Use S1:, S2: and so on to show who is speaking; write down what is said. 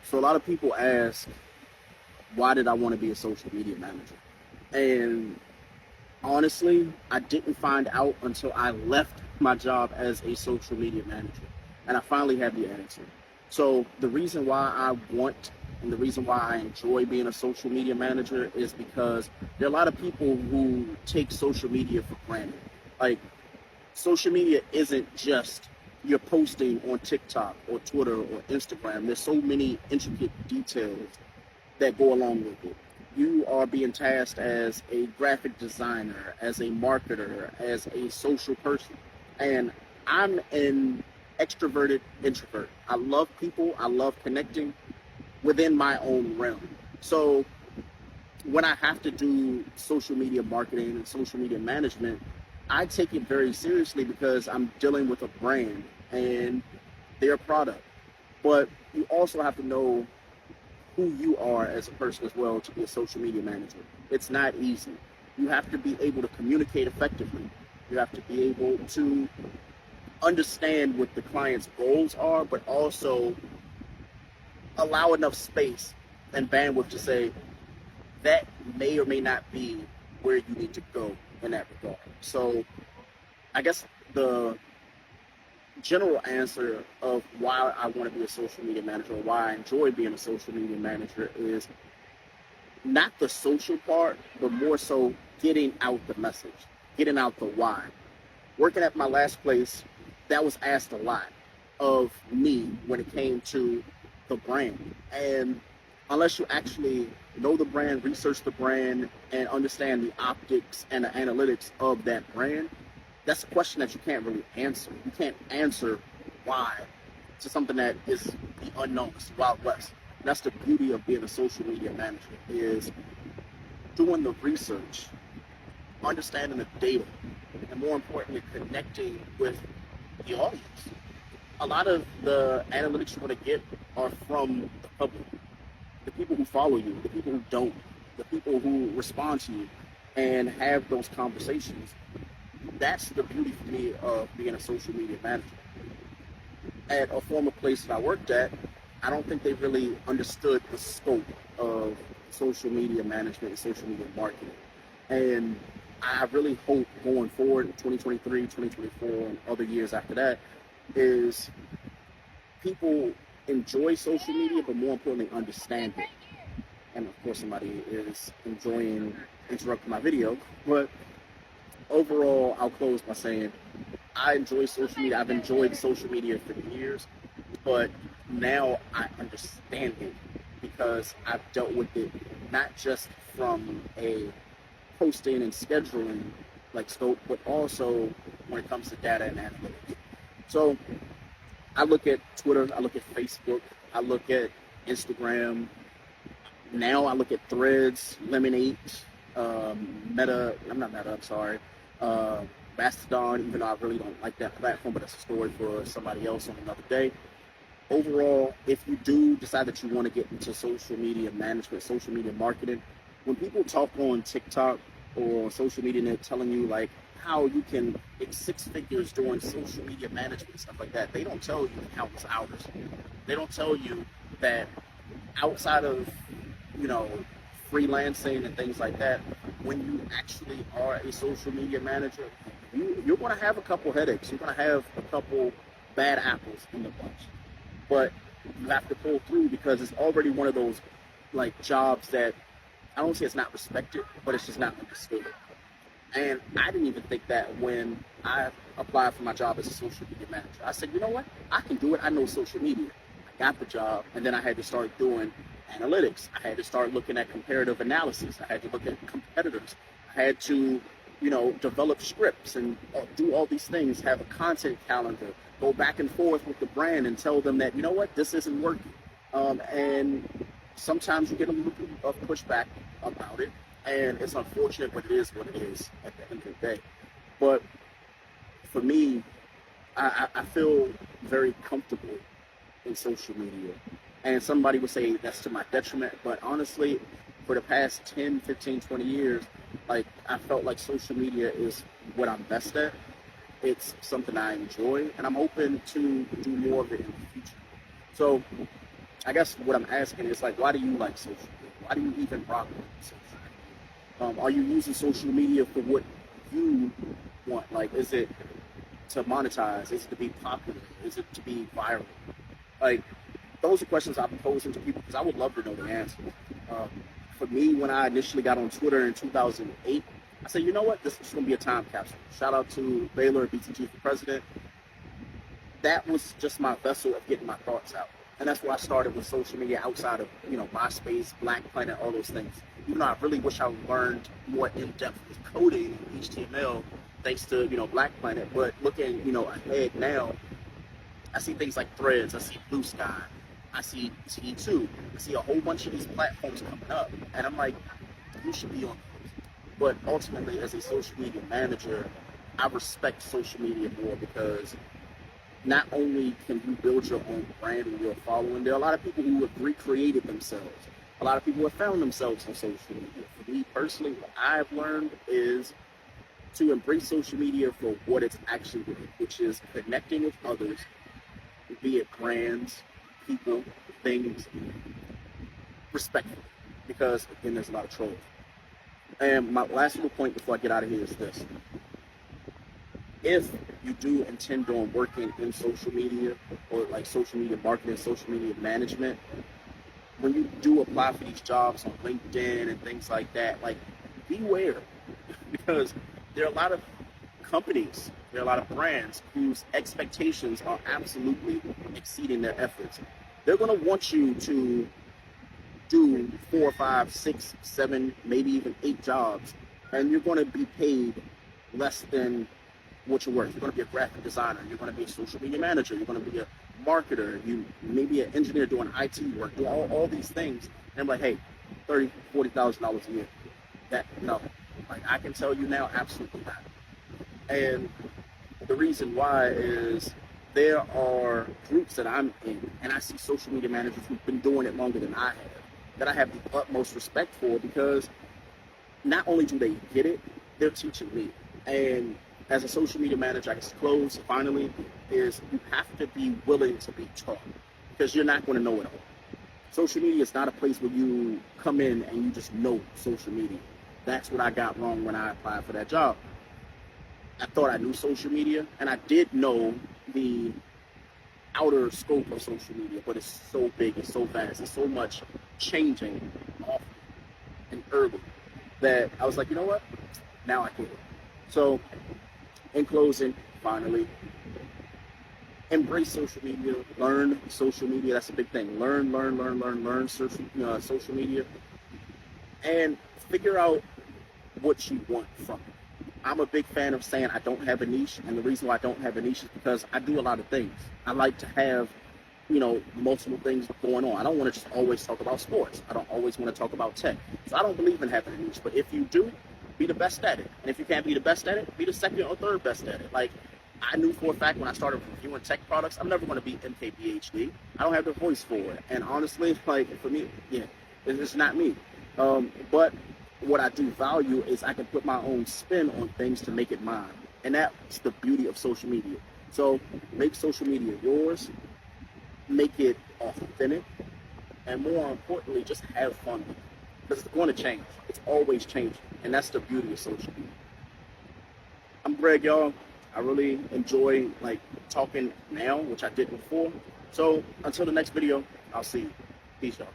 S1: So a lot of people ask, why did I want to be a social media manager? And honestly, I didn't find out until I left my job as a social media manager. And I finally had the answer. So the reason why I want and the reason why I enjoy being a social media manager is because there are a lot of people who take social media for granted. Like, social media isn't just you're posting on TikTok or Twitter or Instagram. There's so many intricate details that go along with it. You are being tasked as a graphic designer, as a marketer, as a social person. And I'm an extroverted introvert. I love people, I love connecting within my own realm. So when I have to do social media marketing and social media management, I take it very seriously because I'm dealing with a brand and their product. But you also have to know who you are as a person as well to be a social media manager. It's not easy. You have to be able to communicate effectively. You have to be able to understand what the client's goals are, but also allow enough space and bandwidth to say that may or may not be where you need to go in that regard. So I guess the general answer of why I want to be a social media manager or why I enjoy being a social media manager is not the social part, but more so getting out the message, getting out the why. Working at my last place, that was asked a lot of me when it came to the brand. And unless you actually know the brand, research the brand, and understand the optics and the analytics of that brand, that's a question that you can't really answer. You can't answer why to something that is the unknown, it's the Wild West. And that's the beauty of being a social media manager is doing the research, understanding the data, and more importantly, connecting with the audience. A lot of the analytics you want to get are from the public, the people who follow you, the people who don't, the people who respond to you and have those conversations. That's the beauty for me of being a social media manager. At a former place that I worked at, I don't think they really understood the scope of social media management and social media marketing. And I really hope going forward, 2023, 2024, and other years after that, is people enjoy social media, but more importantly, understand it. And of course, somebody is enjoying interrupting my video, but overall, I'll close by saying I enjoy social media. I've enjoyed social media for years, but now I understand it because I've dealt with it not just from a posting and scheduling like scope, but also when it comes to data and analytics. So I look at Twitter, I look at Facebook, I look at Instagram. Now I look at Threads, Lemonade, Meta. I'm not Meta. I'm sorry. Uh, Mastodon, even though I really don't like that platform, but that's a story for somebody else on another day. Overall, if you do decide that you want to get into social media management, social media marketing, when people talk on TikTok or social media and they're telling you like how you can make six figures doing social media management, stuff like that, they don't tell you countless hours. They don't tell you that outside of, you know, freelancing and things like that, when you actually are a social media manager, you're going to have a couple headaches. You're going to have a couple bad apples in the bunch. But you have to pull through because it's already one of those like jobs that I don't say it's not respected, but it's just not understood. And I didn't even think that when I applied for my job as a social media manager. I said, you know what? I can do it. I know social media. I got the job, and then I had to start doing analytics. I had to start looking at comparative analysis. I had to look at competitors. I had to, you know, develop scripts and do all these things, have a content calendar, go back and forth with the brand and tell them that, you know what, this isn't working. And sometimes you get a little bit of pushback about it, and it's unfortunate, but it is what it is at the end of the day. But for me, I feel very comfortable in social media. And somebody would say that's to my detriment, but honestly, for the past 10, 15, 20 years, like I felt like social media is what I'm best at. It's something I enjoy, and I'm hoping to do more of it in the future. So I guess what I'm asking is like, why do you like social media? Why do you even rock with social media? Are you using social media for what you want? Like, is it to monetize? Is it to be popular? Is it to be viral? Like, those are questions I'm posing to people because I would love to know the answers. Um, for me, when I initially got on Twitter in 2008, I said, you know what? This is going to be a time capsule. Shout out to Baylor, BTG for president. That was just my vessel of getting my thoughts out. And that's where I started with social media outside of, MySpace, Black Planet, all those things. Even though I really wish I learned more in-depth with coding and HTML thanks to, Black Planet. But looking, ahead now, I see things like Threads, I see Blue Sky, I see T2, I see a whole bunch of these platforms coming up. And I'm like, you should be on those. But ultimately, as a social media manager, I respect social media more because not only can you build your own brand and your following, there are a lot of people who have recreated themselves. A lot of people have found themselves on social media. For me personally, what I've learned is to embrace social media for what it's actually doing, which is connecting with others, be it brands, people, things, respectfully. Because, again, there's a lot of trolls. And my last little point before I get out of here is this. If you do intend on working in social media or like social media marketing, social media management, when you do apply for these jobs on LinkedIn and things like that, like beware because there are a lot of companies, there are a lot of brands whose expectations are absolutely exceeding their efforts. They're going to want you to do 4, 5, 6, 7, maybe even 8 jobs, and you're going to be paid less than what you're worth. You're going to be a graphic designer. You're going to be a social media manager. You're going to be a marketer. You maybe an engineer doing IT work. Do all these things. And I'm like, hey, $30,000, $40,000 a year. That no, like I can tell you now, absolutely not. And the reason why is there are groups that I'm in, and I see social media managers who've been doing it longer than I have, that I have the utmost respect for because not only do they get it, they're teaching me. And as a social media manager, I guess close finally is you have to be willing to be taught because you're not going to know it all. Social media is not a place where you come in and you just know social media. That's what I got wrong when I applied for that job. I thought I knew social media, and I did know the outer scope of social media, but it's so big, it's so vast, it's so much changing often and early that I was like, you know what? Now I get it. So, in closing, finally, embrace social media, learn social media. That's a big thing. Learn social media, and figure out what you want from it. I'm a big fan of saying I don't have a niche, and the reason why I don't have a niche is because I do a lot of things. I like to have, multiple things going on. I don't want to just always talk about sports. I don't always want to talk about tech. So I don't believe in having a niche. But if you do, be the best at it. And if you can't be the best at it, be the second or third best at it. Like, I knew for a fact when I started reviewing tech products, I'm never going to be MKBHD. I don't have the voice for it. And honestly, like, for me, it's not me. But what I do value is I can put my own spin on things to make it mine. And that's the beauty of social media. So make social media yours, make it authentic, and more importantly, just have fun with it. Because it's going to change. It's always changing. And that's the beauty of social media. I'm Greg, y'all. I really enjoy talking now, which I didn't before. So until the next video, I'll see you. Peace, y'all.